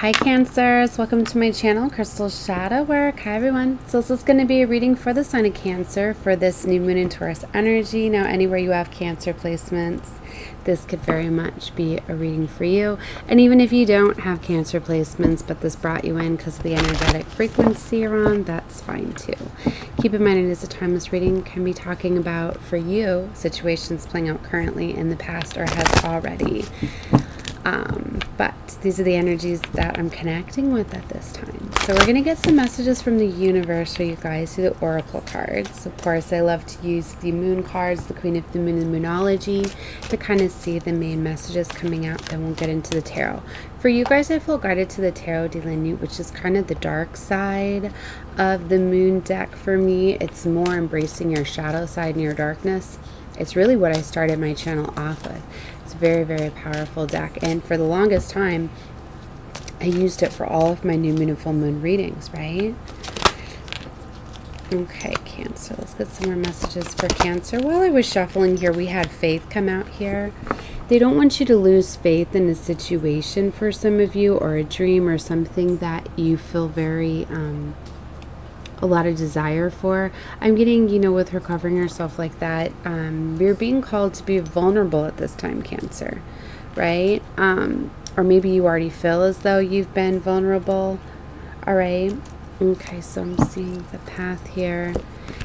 Hi Cancers, welcome to my channel, Crystal Shadow Work. Hi everyone. So this is going to be a reading for the sign of Cancer for this new moon in Taurus energy. Now anywhere you have Cancer placements, this could very much be a reading for you. And even if you don't have Cancer placements, but this brought you in because of the energetic frequency you're on, that's fine too. Keep in mind it is a timeless reading, can be talking about, for you, situations playing out currently, in the past, or has already. But these are the energies that I'm connecting with at this time. So we're going to get some messages from the universe for you guys through the oracle cards. Of course, I love to use the moon cards, the Queen of the Moon and Moonology, to kind of see the main messages coming out. Then we'll get into the tarot. For you guys, I feel guided to the Tarot de la Nuit, which is kind of the dark side of the moon deck for me. It's more embracing your shadow side and your darkness. It's really what I started my channel off with. It's a very, very powerful deck. And for the longest time, I used it for all of my new moon and full moon readings, right? Okay, Cancer. Let's get some more messages for Cancer. While I was shuffling here, we had Faith come out here. They don't want you to lose faith in a situation for some of you, or a dream, or something that you feel very... a lot of desire for. I'm getting, you know, with her covering herself like that, you're being called to be vulnerable at this time, Cancer, right? Or maybe you already feel as though you've been vulnerable. All right. Okay, so I'm seeing the path here.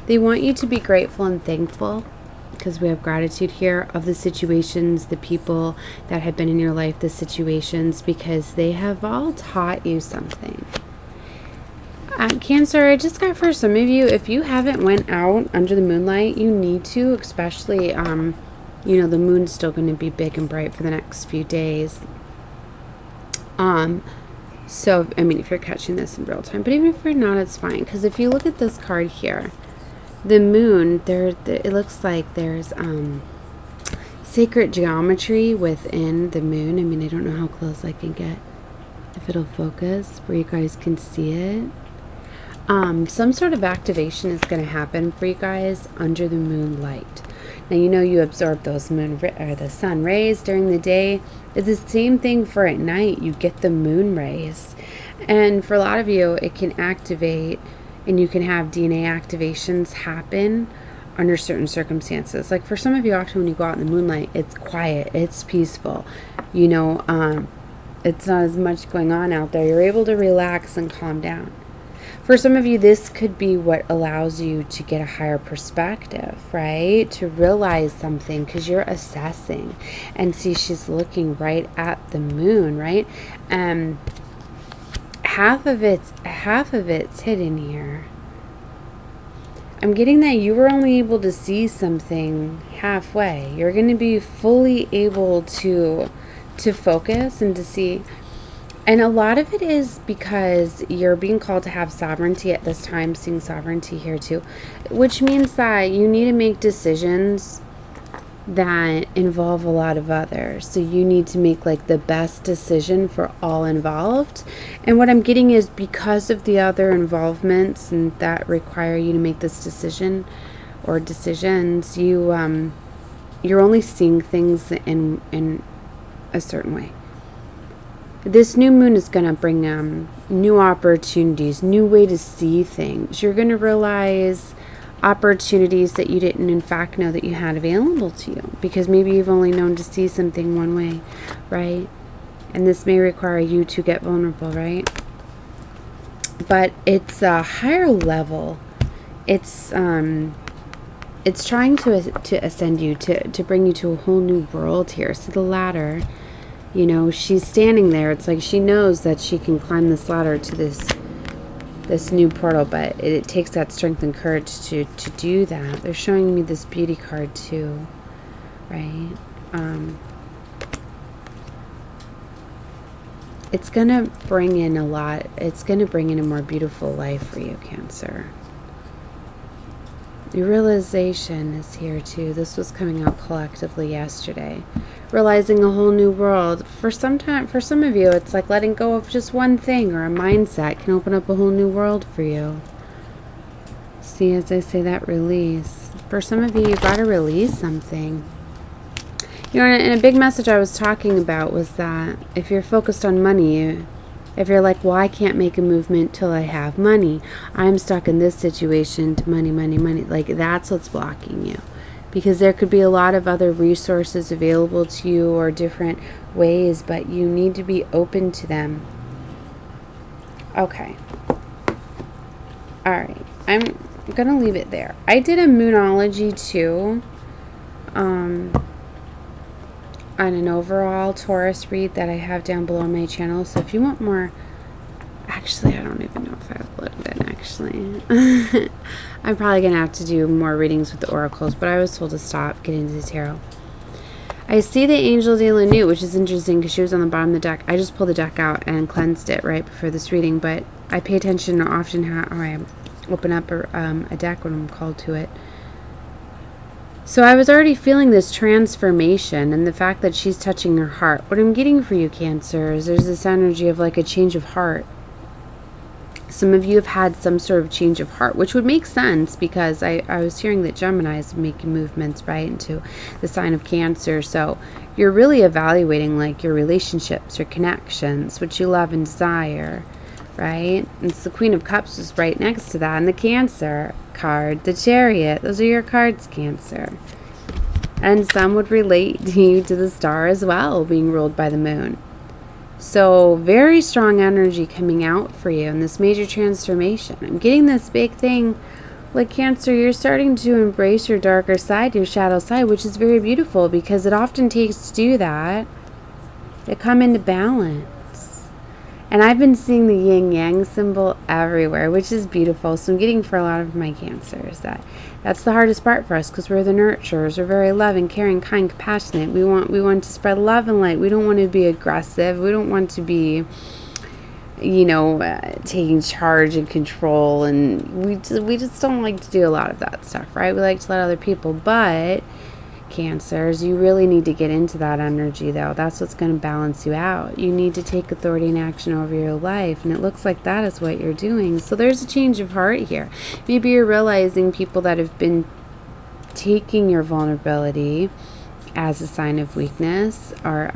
They want you to be grateful and thankful, because we have gratitude here, of the situations, the people that have been in your life, the situations, because they have all taught you something. Cancer, I just got for some of you, if you haven't went out under the moonlight, you need to, especially, you know, the moon's still going to be big and bright for the next few days. So, I mean, if you're catching this in real time, but even if you're not, it's fine. Because if you look at this card here, the moon, it looks like there's, sacred geometry within the moon. I mean, I don't know how close I can get, if it'll focus, where you guys can see it. Some sort of activation is going to happen for you guys under the moonlight. Now, you know, you absorb those the sun rays during the day. It's the same thing for at night. You get the moon rays. And for a lot of you, it can activate, and you can have DNA activations happen under certain circumstances. Like for some of you, actually, when you go out in the moonlight, it's quiet, it's peaceful. You know, it's not as much going on out there. You're able to relax and calm down. For some of you, this could be what allows you to get a higher perspective, right? To realize something, because you're assessing. And see, she's looking right at the moon, right? Half of it's hidden here. I'm getting that you were only able to see something halfway. You're going to be fully able to focus and to see. And a lot of it is because you're being called to have sovereignty at this time, seeing sovereignty here too, which means that you need to make decisions that involve a lot of others. So you need to make like the best decision for all involved. And what I'm getting is, because of the other involvements and that require you to make this decision or decisions, you're only seeing things in a certain way. This new moon is going to bring new opportunities, new way to see things. You're going to realize opportunities that you didn't in fact know that you had available to you, because maybe you've only known to see something one way, right? And this may require you to get vulnerable, right? But it's a higher level. It's trying to ascend you, to bring you to a whole new world here. So the ladder, you know, she's standing there. It's like she knows that she can climb this ladder to this new portal, but it takes that strength and courage to do that. They're showing me this beauty card too, right? It's gonna bring in a lot. It's gonna bring in a more beautiful life for you, Cancer. Your realization is here too. This was coming out collectively yesterday. Realizing a whole new world. For some of you, it's like letting go of just one thing or a mindset can open up a whole new world for you. See, as I say that, release. For some of you, you've got to release something. You know, and a big message I was talking about was that if you're focused on money, If you're like, well, I can't make a movement till I have money. I'm stuck in this situation to money, money, money. Like, that's what's blocking you. Because there could be a lot of other resources available to you or different ways, but you need to be open to them. Okay. All right. I'm going to leave it there. I did a Moonology too. On an overall Taurus read that I have down below my channel. So if you want more, actually, I don't even know if I uploaded it, actually. I'm probably going to have to do more readings with the oracles, but I was told to stop getting into the tarot. I see the Angel de la Nuit, which is interesting because she was on the bottom of the deck. I just pulled the deck out and cleansed it right before this reading, but I pay attention to often how I open up a deck when I'm called to it. So I was already feeling this transformation and the fact that she's touching her heart. What I'm getting for you, Cancer, is there's this energy of like a change of heart. Some of you have had some sort of change of heart, which would make sense because I was hearing that Gemini is making movements right into the sign of Cancer. So you're really evaluating like your relationships, your connections, what you love and desire, right? And it's the Queen of Cups is right next to that. And the Cancer card, the Chariot, those are your cards, Cancer. And some would relate you to the Star as well, being ruled by the Moon. So very strong energy coming out for you in this major transformation. I'm getting this big thing like Cancer, you're starting to embrace your darker side, your shadow side, which is very beautiful because it often takes to do that to come into balance. And I've been seeing the yin-yang symbol everywhere, which is beautiful. So I'm getting for a lot of my Cancers that's the hardest part for us because we're the nurturers. We're very loving, caring, kind, compassionate. We want to spread love and light. We don't want to be aggressive. We don't want to be, taking charge and control. And we just don't like to do a lot of that stuff, right? We like to let other people. But Cancers, you really need to get into that energy, though. That's what's going to balance you out. You need to take authority and action over your life, and it looks like that is what you're doing. So there's a change of heart here. Maybe you're realizing people that have been taking your vulnerability as a sign of weakness, or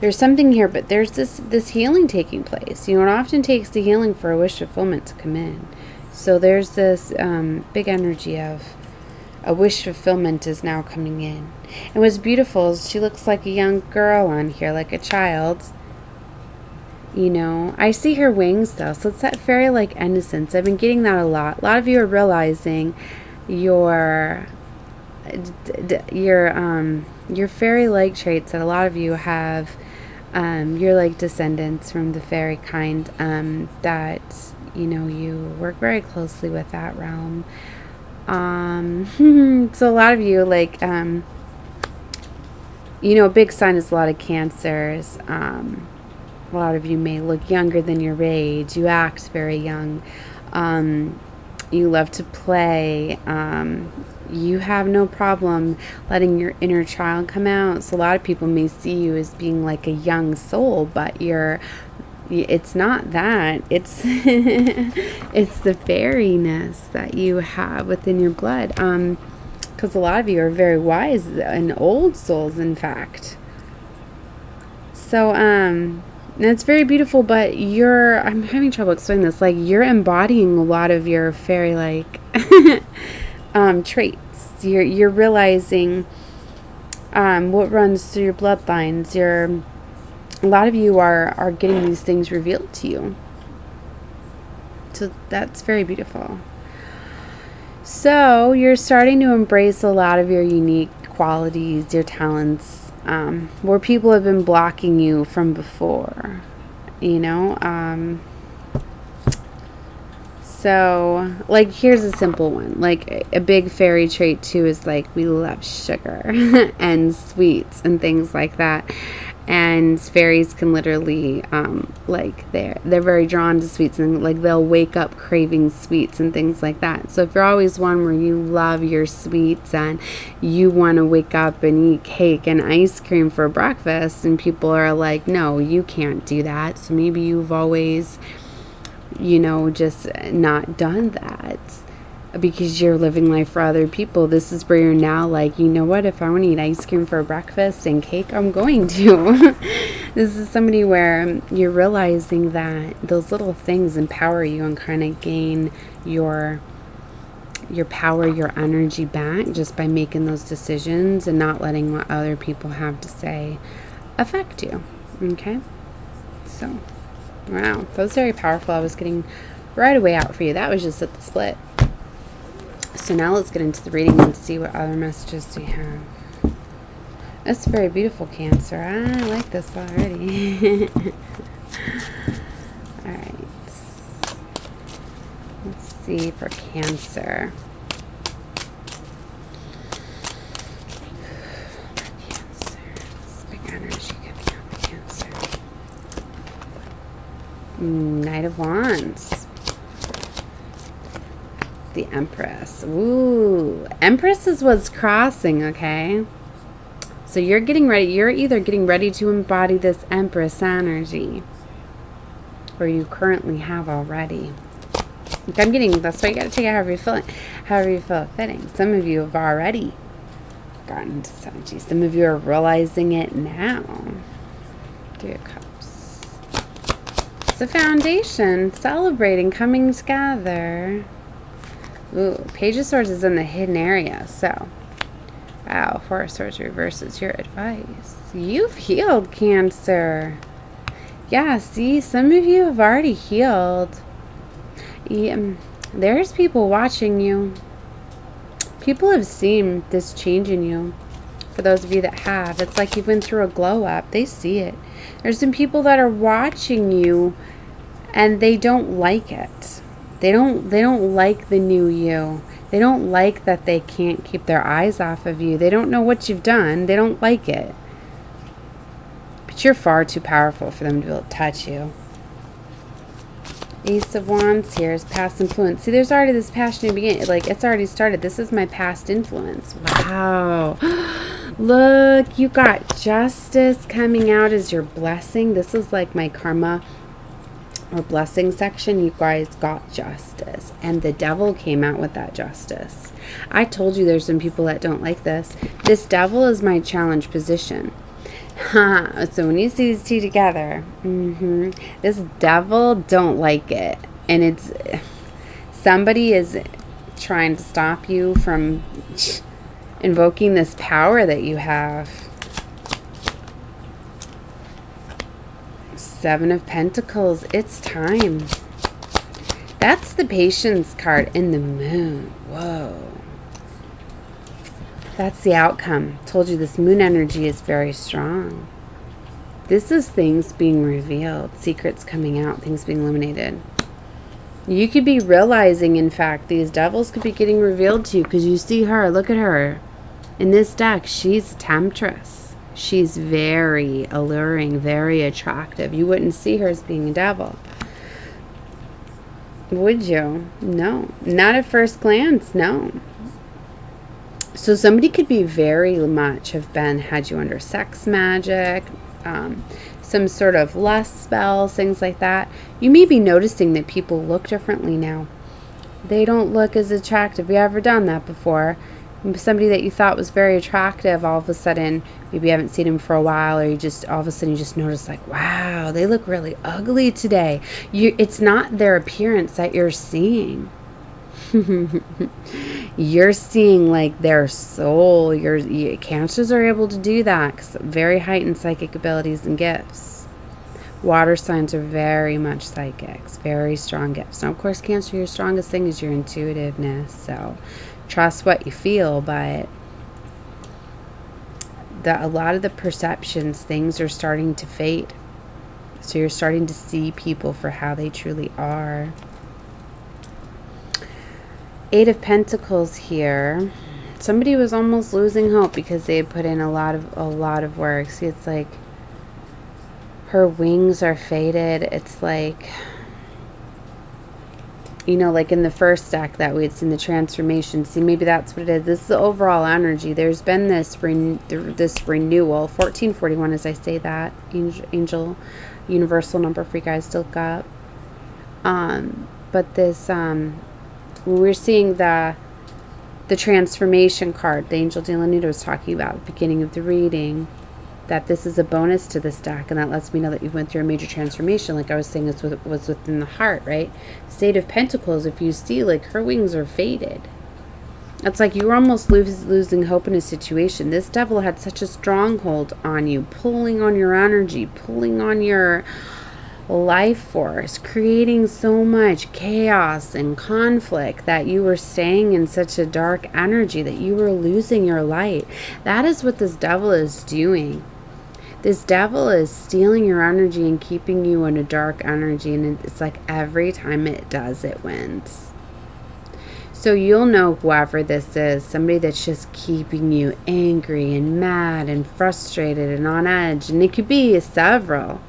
there's something here, but there's this healing taking place. It often takes the healing for a wish fulfillment to come in. So there's this big energy of a wish fulfillment is now coming in. And what's beautiful is she looks like a young girl on here, like a child. I see her wings though, so it's that fairy-like innocence. I've been getting that a lot. A lot of you are realizing your fairy-like traits that a lot of you have. You're like descendants from the fairy kind that you work very closely with that realm. So a lot of you a big sign is a lot of Cancers. A lot of you may look younger than your age. You act very young. You love to play. You have no problem letting your inner child come out. So a lot of people may see you as being like a young soul, but it's not that. It's it's the fairiness that you have within your blood. Because a lot of you are very wise and old souls, in fact. So it's very beautiful, but I'm having trouble explaining this. Like, you're embodying a lot of your fairy-like traits. You're realizing what runs through your bloodlines. A lot of you are getting these things revealed to you. So that's very beautiful. So you're starting to embrace a lot of your unique qualities, your talents, where people have been blocking you from before, So, here's a simple one. A big fairy trait, too, is, we love sugar and sweets and things like that. And fairies can literally, they're very drawn to sweets, and they'll wake up craving sweets and things like that. So if you're always one where you love your sweets and you want to wake up and eat cake and ice cream for breakfast, and people are like, no, you can't do that. So maybe you've always, just not done that. Because you're living life for other people. This is where you're now what, if I want to eat ice cream for breakfast and cake, I'm going to. This is somebody where you're realizing that those little things empower you and kind of gain your power, your energy back just by making those decisions and not letting what other people have to say affect you. Okay? So, wow. That was very powerful. I was getting right away out for you. That was just at the split. So now let's get into the reading and see what other messages we have. That's very beautiful, Cancer. I like this already. Alright. Let's see for Cancer. Cancer. This big energy coming out for Cancer. Knight of Wands. The Empress. Ooh. Empress is what's crossing, okay? So you're getting ready. You're either getting ready to embody this Empress energy, or you currently have already. Like I'm getting, that's why you got to take it however you feel it, however you feel it fitting. Some of you have already gotten into this energy. Some of you are realizing it now. 3 of Cups. It's the foundation, celebrating, coming together. Ooh, Page of Swords is in the hidden area, so. Wow, 4 of Swords reverses your advice. You've healed, Cancer. Yeah, see, some of you have already healed. There's people watching you. People have seen this change in you. For those of you that have, it's like you've been through a glow up. They see it. There's some people that are watching you and they don't like it. They don't like the new you. They don't like that they can't keep their eyes off of you. They don't know what you've done. They don't like it. But you're far too powerful for them to be able to touch you. Ace of Wands here is past influence. See, there's already this passionate beginning. Like, it's already started. This is my past influence. Wow. Look, you got Justice coming out as your blessing. This is like my karma or blessing section. You guys got Justice, and the Devil came out with that Justice. I told you there's some people that don't like this. This Devil is my challenge position. So when you see these two together, this Devil don't like it, and it's somebody is trying to stop you from invoking this power that you have. 7 of Pentacles. It's time. That's the Patience card in the Moon. Whoa. That's the outcome. Told you this moon energy is very strong. This is things being revealed. Secrets coming out. Things being illuminated. You could be realizing, in fact, these devils could be getting revealed to you because you see her. Look at her. In this deck, she's a temptress. She's very alluring, very attractive. You wouldn't see her as being a devil. Would you? No. Not at first glance, no. So somebody could be very much have had you under sex magic, some sort of lust spells, things like that. You may be noticing that people look differently now. They don't look as attractive. Have you ever done that before? Somebody that you thought was very attractive, all of a sudden, maybe you haven't seen him for a while, or you just, all of a sudden you just notice like, wow, they look really ugly today. It's not their appearance that you're seeing. You're seeing like their soul. Cancers are able to do that because very heightened psychic abilities and gifts. Water signs are very much psychics, very strong gifts. Now, of course, Cancer, your strongest thing is your intuitiveness. So trust what you feel, but a lot of the perceptions, things are starting to fade. So you're starting to see people for how they truly are. 8 of Pentacles here. Somebody was almost losing hope because they had put in a lot of work. See, it's like her wings are faded. It's like, you know, like in the first deck that we had seen, the transformation. See, maybe that's what it is. This is the overall energy. There's been this renewal. 1441, as I say that. Angel, universal number for you guys to look up. But this, when we're seeing the transformation card, the angel Delanita was talking about at the beginning of the reading, that this is a bonus to this deck, and that lets me know that you went through a major transformation. Like I was saying, it was within the heart, right? State of Pentacles, if you see, like, her wings are faded. It's like you were almost losing hope in a situation. This devil had such a stronghold on you, pulling on your energy, pulling on your life force, creating so much chaos and conflict that you were staying in such a dark energy that you were losing your light. That is what this devil is doing. This devil is stealing your energy and keeping you in a dark energy, and it's like every time it does, it wins. So you'll know whoever this is, somebody that's just keeping you angry and mad and frustrated and on edge, and it could be several.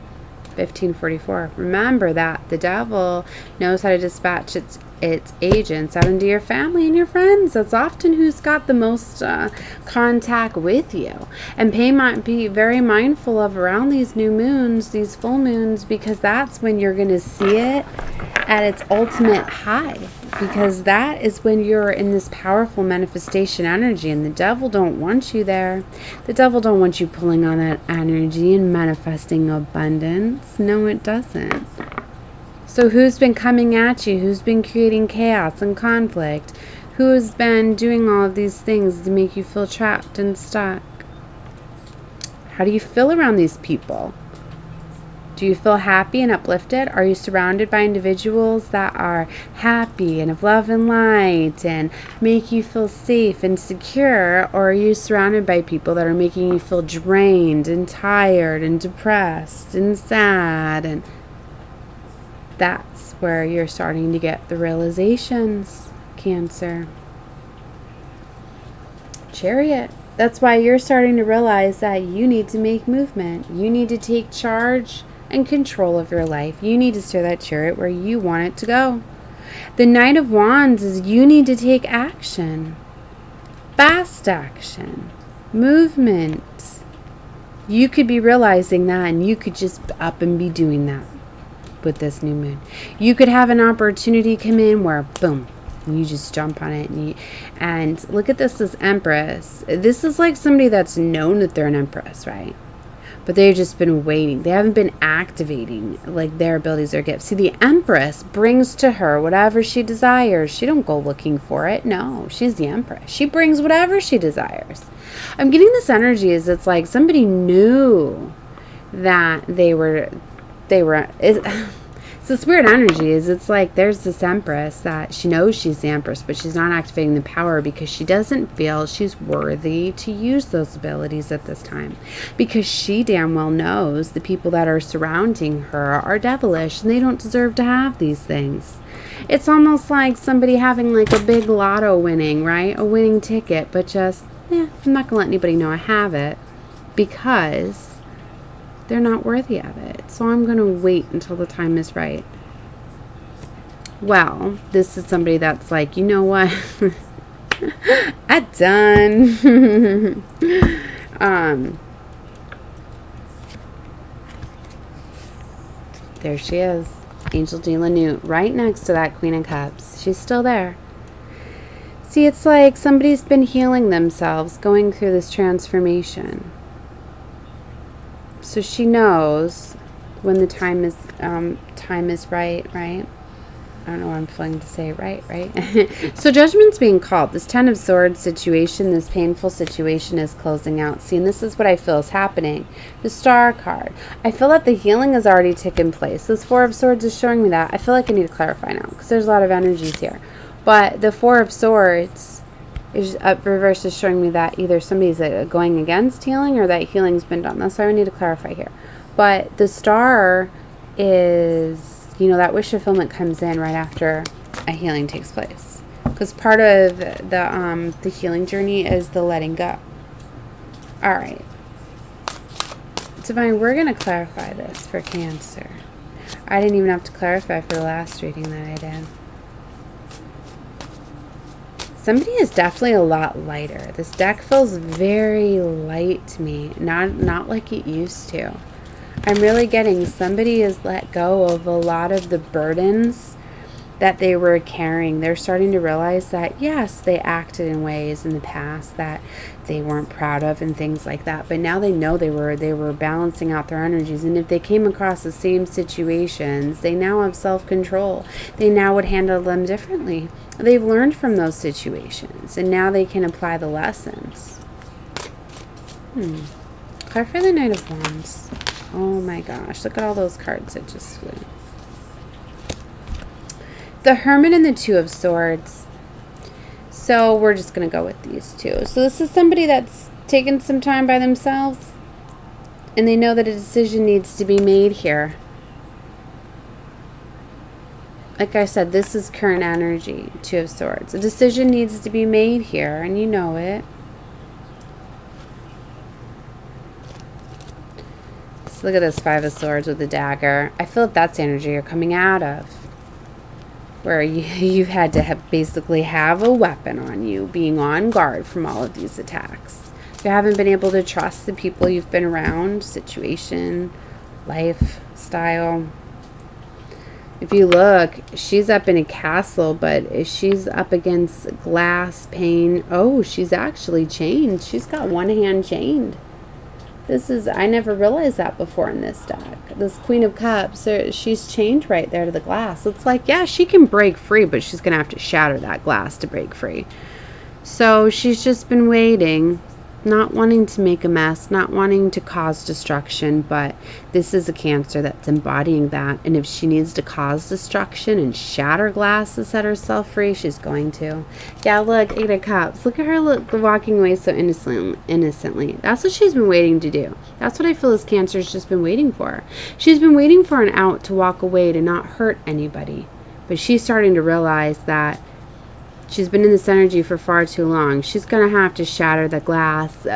1544. Remember that the devil knows how to dispatch its agents out into your family and your friends. That's often who's got the most contact with you. And be very mindful of around these new moons, these full moons, because that's when you're going to see it at its ultimate high. Because that is when you're in this powerful manifestation energy, and the devil don't want you there. The devil don't want you pulling on that energy and manifesting abundance. No, it doesn't. So who's been coming at you? Who's been creating chaos and conflict? Who's been doing all of these things to make you feel trapped and stuck? How do you feel around these people? Do you feel happy and uplifted? Are you surrounded by individuals that are happy and of love and light and make you feel safe and secure? Or are you surrounded by people that are making you feel drained and tired and depressed and sad? And that's where you're starting to get the realizations, Cancer. Chariot. That's why you're starting to realize that you need to make movement. You need to take charge and control of your life. You need to steer that chariot where you want it to go. The Knight of Wands is you need to take action. Fast action. Movement. You could be realizing that, and you could just up and be doing that with this new moon. You could have an opportunity come in where, boom, you just jump on it. And look at this as Empress. This is like somebody that's known that they're an Empress, right? But they've just been waiting. They haven't been activating like their abilities or gifts. See, the Empress brings to her whatever she desires. She don't go looking for it. No, she's the Empress. She brings whatever she desires. I'm getting this energy as it's like somebody knew that so this weird energy is it's like there's this Empress that she knows she's the Empress, but she's not activating the power because she doesn't feel she's worthy to use those abilities at this time, because she damn well knows the people that are surrounding her are devilish and they don't deserve to have these things. It's almost like somebody having like a big lotto winning, right? A winning ticket, but just, I'm not going to let anybody know I have it because they're not worthy of it. So I'm going to wait until the time is right. Well, this is somebody that's like, you know what? I'm done. There she is. Angel de la Newt, right next to that Queen of Cups. She's still there. See, it's like somebody's been healing themselves, going through this transformation. So she knows when the time is right? I don't know what I'm feeling to say, right? So judgment's being called. This Ten of Swords situation, this painful situation is closing out. See, and this is what I feel is happening. The Star card. I feel that the healing has already taken place. This Four of Swords is showing me that. I feel like I need to clarify now because there's a lot of energies here. But the Four of Swords is up reverse is showing me that either somebody's going against healing or that healing's been done. That's why I need to clarify here. But the Star is, that wish fulfillment comes in right after a healing takes place, because part of the healing journey is the letting go. All right, Divine, we're going to clarify this for Cancer. I didn't even have to clarify for the last reading that I did. Somebody is definitely a lot lighter. This deck feels very light to me, not like it used to. I'm really getting somebody has let go of a lot of the burdens that they were carrying. They're starting to realize that, yes, they acted in ways in the past that they weren't proud of and things like that. But now they know they were balancing out their energies. And if they came across the same situations, they now have self-control. They now would handle them differently. They've learned from those situations, and now they can apply the lessons. Card for the Knight of Wands. Oh my gosh, look at all those cards that just flew. The Hermit and the Two of Swords. So we're just going to go with these two. So this is somebody that's taken some time by themselves, and they know that a decision needs to be made here. Like I said, this is current energy, Two of Swords. A decision needs to be made here, and you know it. So look at this Five of Swords with the dagger. I feel like that's the energy you're coming out of, where you've had to basically have a weapon on you, being on guard from all of these attacks. You haven't been able to trust the people you've been around, situation, lifestyle. If you look, she's up in a castle, but she's up against glass pane. Oh, she's actually chained. She's got one hand chained. This is, I never realized that before in this deck. This Queen of Cups, she's chained right there to the glass. It's like, yeah, she can break free, but she's going to have to shatter that glass to break free. So she's just been waiting, not wanting to make a mess, not wanting to cause destruction, but this is a Cancer that's embodying that. And if she needs to cause destruction and shatter glass to set herself free, she's going to. Yeah, look, Eight of Cups. Look at her walking away so innocently. That's what she's been waiting to do. That's what I feel this Cancer's just been waiting for. She's been waiting for an out to walk away, to not hurt anybody. But she's starting to realize that she's been in this energy for far too long. She's going to have to shatter the glass.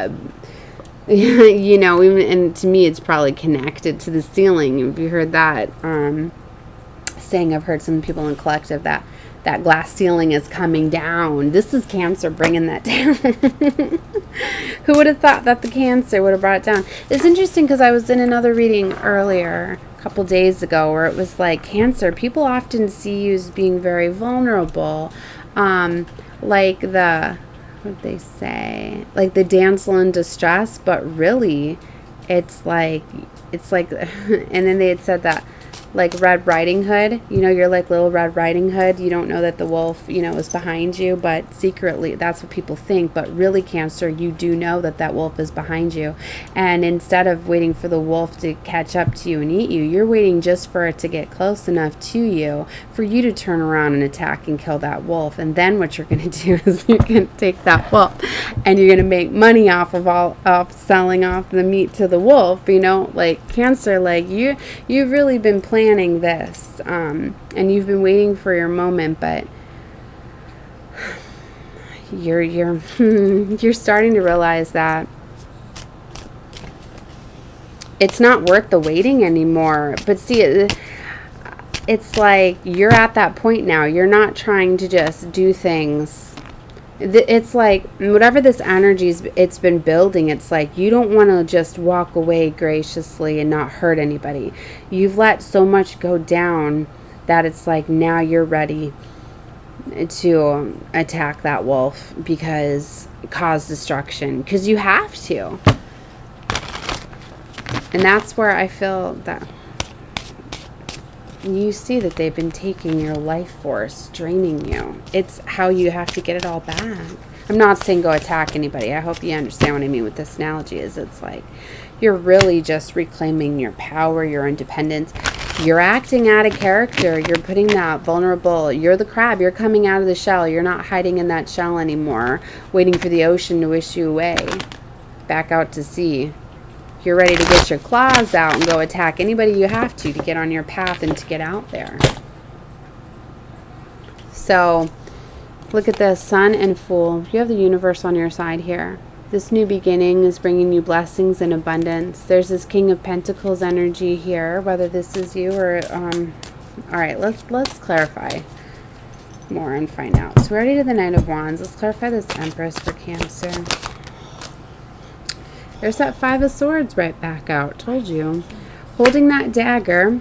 You know, even, and to me, it's probably connected to the ceiling. If you heard that saying, I've heard some people in collective that glass ceiling is coming down. This is Cancer bringing that down. Who would have thought that the Cancer would have brought it down? It's interesting because I was in another reading earlier, a couple days ago, where it was like, Cancer, people often see you as being very vulnerable. Like the, what did they say? Like the damsel in distress, but really it's like, and then they had said that, like Red Riding Hood, you know, you're like little Red Riding Hood. You don't know that the wolf, you know, is behind you, but secretly that's what people think. But really, Cancer, you do know that that wolf is behind you. And instead of waiting for the wolf to catch up to you and eat you, you're waiting just for it to get close enough to you for you to turn around and attack and kill that wolf. And then what you're going to do is you're going to take that wolf and you're going to make money off selling off the meat to the wolf. You know, like Cancer, like you've really been planning this, and you've been waiting for your moment, but you're starting to realize that it's not worth the waiting anymore. But see, it's like you're at that point now. You're not trying to just do things. It's like whatever this energy it's been building, it's like you don't want to just walk away graciously and not hurt anybody. You've let so much go down that it's like now you're ready to attack that wolf, because cause destruction, because you have to. And that's where I feel that you see that they've been taking your life force, draining you. It's how you have to get it all back. I'm not saying go attack anybody. I hope you understand what I mean with this analogy. Is it's like you're really just reclaiming your power, your independence. You're acting out of character. You're putting that vulnerable. You're the crab. You're coming out of the shell. You're not hiding in that shell anymore, waiting for the ocean to wish you away, back out to sea. You're ready to get your claws out and go attack anybody you have to get on your path and to get out there. So, look at this, Sun and Fool. You have the universe on your side here. This new beginning is bringing you blessings and abundance. There's this King of Pentacles energy here, whether this is you or, all right, let's clarify more and find out. So we already did the Knight of Wands. Let's clarify this Empress for Cancer. There's that Five of Swords right back out. Told you. Holding that dagger.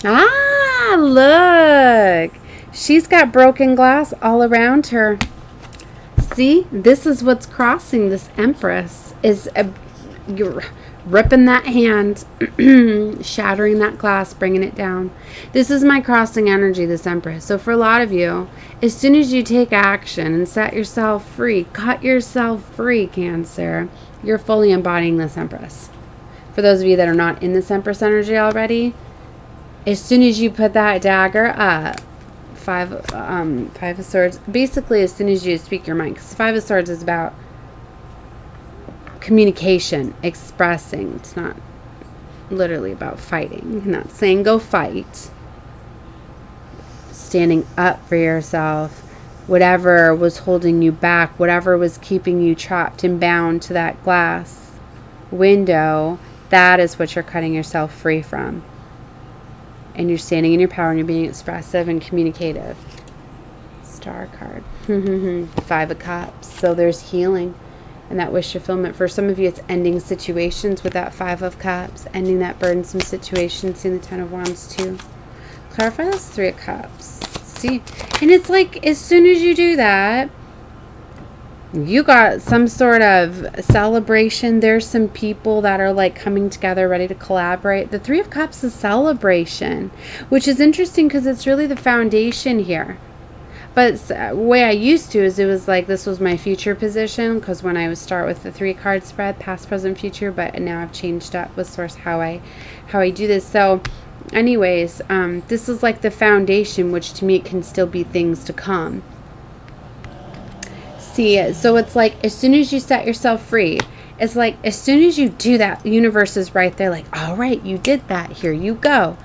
Ah! Yeah, look. She's got broken glass all around her. See, this is what's crossing this Empress. You're ripping that hand, shattering that glass, bringing it down. This is my crossing energy, this Empress. So for a lot of you, as soon as you take action and set yourself free, cut yourself free, Cancer, you're fully embodying this Empress. For those of you that are not in this Empress energy already, as soon as you put that dagger up, Five of Swords, basically as soon as you speak your mind, because Five of Swords is about communication, expressing. It's not literally about fighting. I'm not saying go fight. Standing up for yourself, whatever was holding you back, whatever was keeping you trapped and bound to that glass window, that is what you're cutting yourself free from. And you're standing in your power and you're being expressive and communicative. Star card. 5 of Cups. So there's healing and that wish fulfillment. For some of you, it's ending situations with that 5 of Cups. Ending that burdensome situation. Seeing the 10 of Wands too. Clarify this 3 of Cups. See? And it's like, as soon as you do that, you got some sort of celebration. There's some people that are like coming together, ready to collaborate. The 3 of Cups is celebration, which is interesting because it's really the foundation here. But the way I used to is it was like this was my future position, because when I would start with the 3 card spread, past, present, future, but now I've changed up with Source how I do this. So anyways, this is like the foundation, which to me it can still be things to come. See, so it's like as soon as you set yourself free, it's like as soon as you do that, the universe is right there like, all right, you did that, here you go,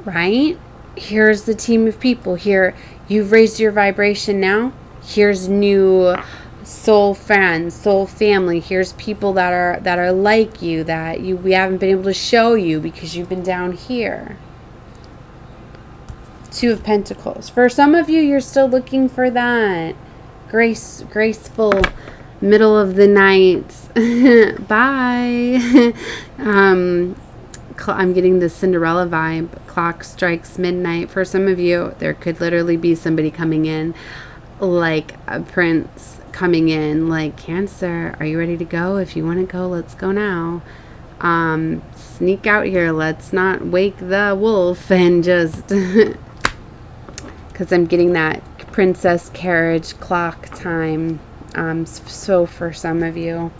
right? Here's the team of people here. You've raised your vibration now. Here's new soul friends, soul family. Here's people that are like you, that we haven't been able to show you because you've been down here. 2 of Pentacles. For some of you, you're still looking for that graceful middle of the night. Bye. I'm getting the Cinderella vibe. Clock strikes midnight. For some of you, there could literally be somebody coming in, like a prince coming in, like, Cancer, are you ready to go? If you want to go, let's go now. Sneak out here. Let's not wake the wolf and just... Because I'm getting that princess carriage clock time. So for some of you,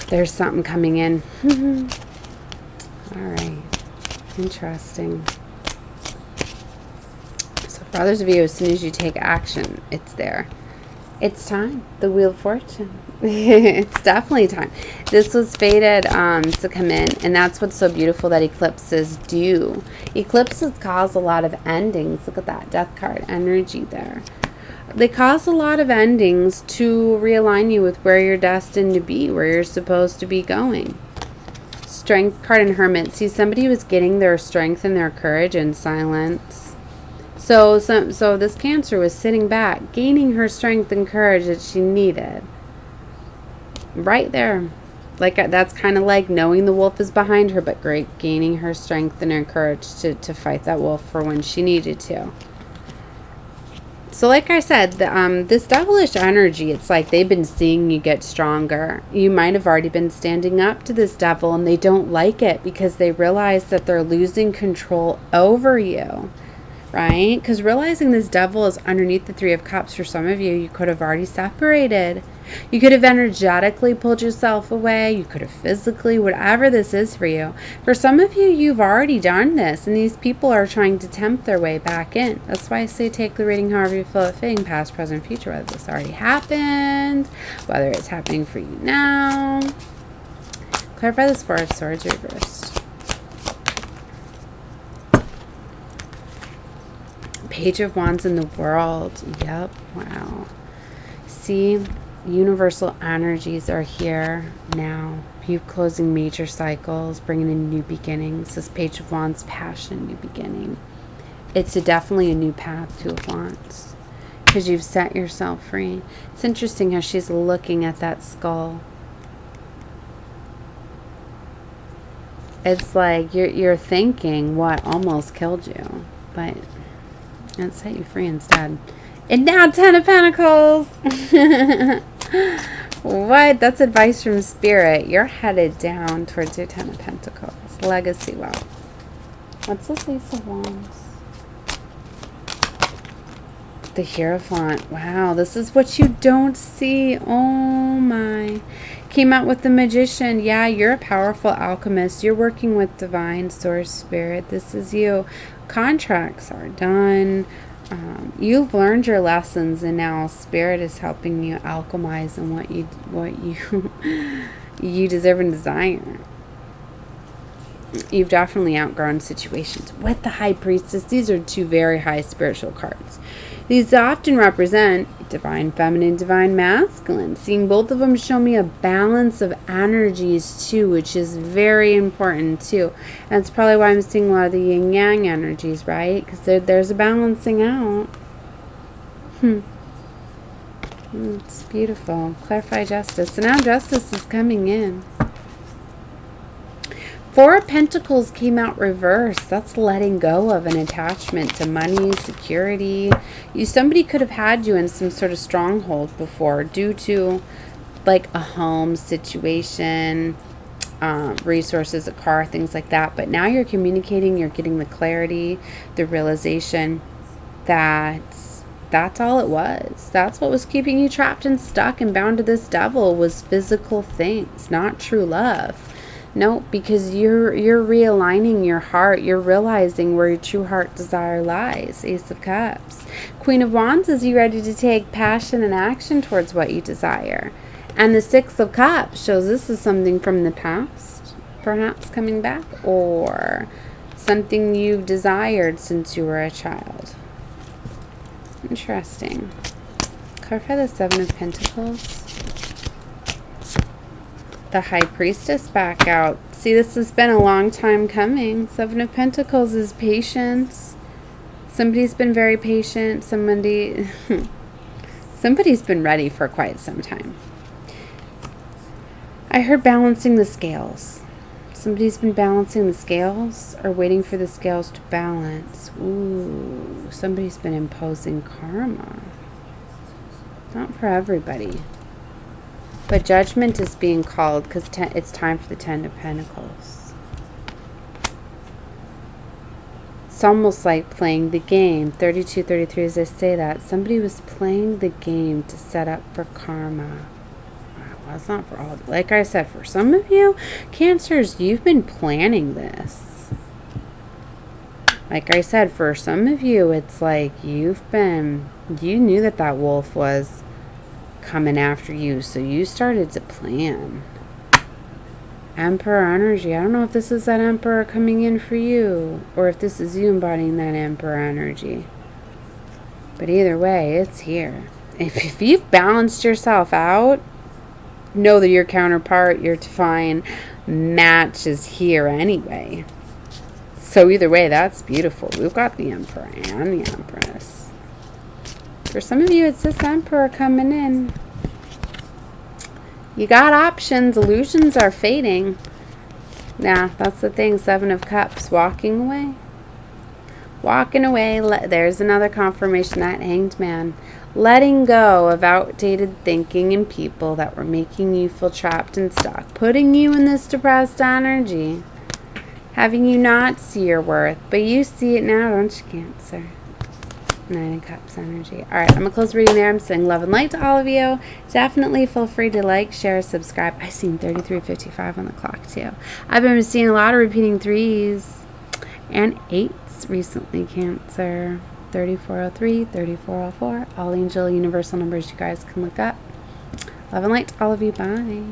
there's something coming in. All right. Interesting. So for others of you, as soon as you take action, it's there. It's time. The Wheel of Fortune. It's definitely time. This was fated to come in, and that's what's so beautiful that eclipses do. Eclipses cause a lot of endings. Look at that Death card energy there. They cause a lot of endings to realign you with where you're destined to be, where you're supposed to be going. Strength card and Hermit. See, somebody was getting their strength and their courage in silence. So this Cancer was sitting back, gaining her strength and courage that she needed. Right there. Like, that's kind of like knowing the wolf is behind her, but great, gaining her strength and her courage to fight that wolf for when she needed to. So like I said, this devilish energy, it's like they've been seeing you get stronger. You might have already been standing up to this devil, and they don't like it because they realize that they're losing control over you. Right? Because realizing this devil is underneath the 3 of Cups, for some of you, you could have already separated. You could have energetically pulled yourself away. You could have physically, whatever this is for you. For some of you, you've already done this, and these people are trying to tempt their way back in. That's why I say take the reading however you feel it fitting, past, present, future, whether this already happened, whether it's happening for you now. Clarify this 4 of Swords reversed. Page of Wands in the World. Yep. Wow. See, universal energies are here now. You closing major cycles, bringing in new beginnings. This Page of Wands, passion, new beginning. It's definitely a new path, 2 of Wands, because you've set yourself free. It's interesting how she's looking at that skull. It's like you're thinking what almost killed you, but it set you free instead. And now 10 of Pentacles. What? That's advice from Spirit. You're headed down towards your 10 of Pentacles. Legacy wealth. What's this Ace of Wands? The Hierophant. Wow, this is what you don't see. Oh my. Came out with the Magician. Yeah, you're a powerful alchemist. You're working with divine source spirit. This is you. Contracts are done. You've learned your lessons, and now spirit is helping you alchemize in what you you deserve and desire. You've definitely outgrown situations. With the High Priestess, these are two very high spiritual cards. These often represent divine feminine, divine masculine. Seeing both of them show me a balance of energies too, which is very important too. And that's probably why I'm seeing a lot of the yin yang energies, right? Because there's a balancing out. It's beautiful. Clarify justice. So now justice is coming in. 4 of Pentacles came out reversed. That's letting go of an attachment to money, security. Somebody could have had you in some sort of stronghold before due to like a home situation, resources, a car, things like that. But now you're communicating, you're getting the clarity, the realization that that's all it was. That's what was keeping you trapped and stuck and bound to this devil, was physical things, not true love. No, because you're realigning your heart. You're realizing where your true heart desire lies. Ace of Cups. Queen of Wands is you ready to take passion and action towards what you desire. And the 6 of Cups shows this is something from the past, perhaps coming back, or something you've desired since you were a child. Interesting. Clarify the 7 of Pentacles. The High Priestess back out. See, this has been a long time coming. 7 of Pentacles is patience. Somebody's been very patient. Somebody's been ready for quite some time. I heard balancing the scales. Somebody's been balancing the scales or waiting for the scales to balance. Ooh, somebody's been imposing karma. Not for everybody. But judgment is being called because it's time for the 10 of Pentacles. It's almost like playing the game. 32, 33, as I say that. Somebody was playing the game to set up for karma. Well, that's not for all. Like I said, for some of you, Cancers, you've been planning this. Like I said, for some of you, it's like you knew that wolf was coming after you, so you started to plan. Emperor energy. I don't know if this is that Emperor coming in for you, or if this is you embodying that Emperor energy. But either way, it's here. If you've balanced yourself out, know that your counterpart, your divine match is here anyway. So either way, that's beautiful. We've got the Emperor and the Empress. For some of you, it's this Emperor coming in. You got options. Illusions are fading. Yeah, that's the thing. 7 of Cups. Walking away. Walking away. There's another confirmation. That Hanged Man. Letting go of outdated thinking and people that were making you feel trapped and stuck. Putting you in this depressed energy. Having you not see your worth. But you see it now, don't you, Cancer? 9 of Cups energy. Alright, I'm going to close the reading there. I'm sending love and light to all of you. Definitely feel free to like, share, subscribe. I've seen 33:55 on the clock too. I've been seeing a lot of repeating 3s and 8s recently, Cancer. 3403, 3404. All angel universal numbers you guys can look up. Love and light to all of you. Bye.